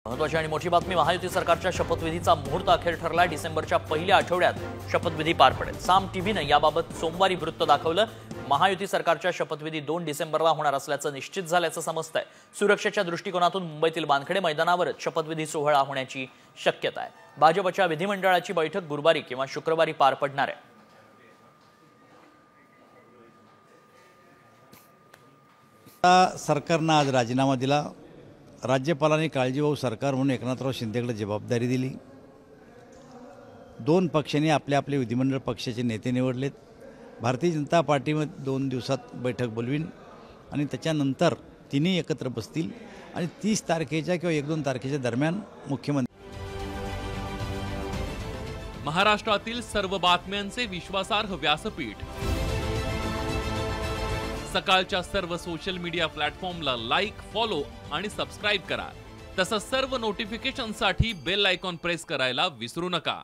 महत्त्वाची आणि मोठी बातमी, महायुती सरकारच्या शपथविधीचा मुहूर्त अखेर ठरला। डिसेंबरच्या पहिल्या आठवड्यात शपथविधी पार पडेल। साम टीव्हीने याबाबत सोमवारी वृत्त दाखवलं। महायुती सरकारच्या शपथविधी 2 डिसेंबरला होणार असल्याचं निश्चित झाल्याचं समजतंय। सुरक्षेच्या दृष्टिकोनातून मुंबईतील वानखेडे मैदानावरच शपथविधी सोहळा होण्याची शक्यता आहे। भाजपच्या विधिमंडळाची बैठक गुरुवारी किंवा शुक्रवारी पार पडणार आहे। सरकारनं आज राजीनामा दिला। राज्यपालांनी काळजीवाहू सरकार म्हणून एकनाथराव शिंदेकडे जबाबदारी दिली। 2 पक्षांनी आपले आपले विधिमंडळ पक्षाचे नेते निवडलेत। भारतीय जनता पार्टीमध्ये 2 दिवसात बैठक बोलवीन आणि त्याच्यानंतर तिन्ही एकत्र बसतील आणि 30 तारखेच्या किंवा 1-2 तारखेच्या दरम्यान मुख्यमंत्री। महाराष्ट्रातील सर्व बातम्यांचे विश्वासार्ह व्यासपीठ, सकाळच्या सर्व सोशल मीडिया प्लॅटफॉर्मला लाईक, फॉलो आणि सबस्क्राइब करा। तसंच सर्व नोटिफिकेशनसाठी बेल आयकॉन प्रेस करायला विसरू नका।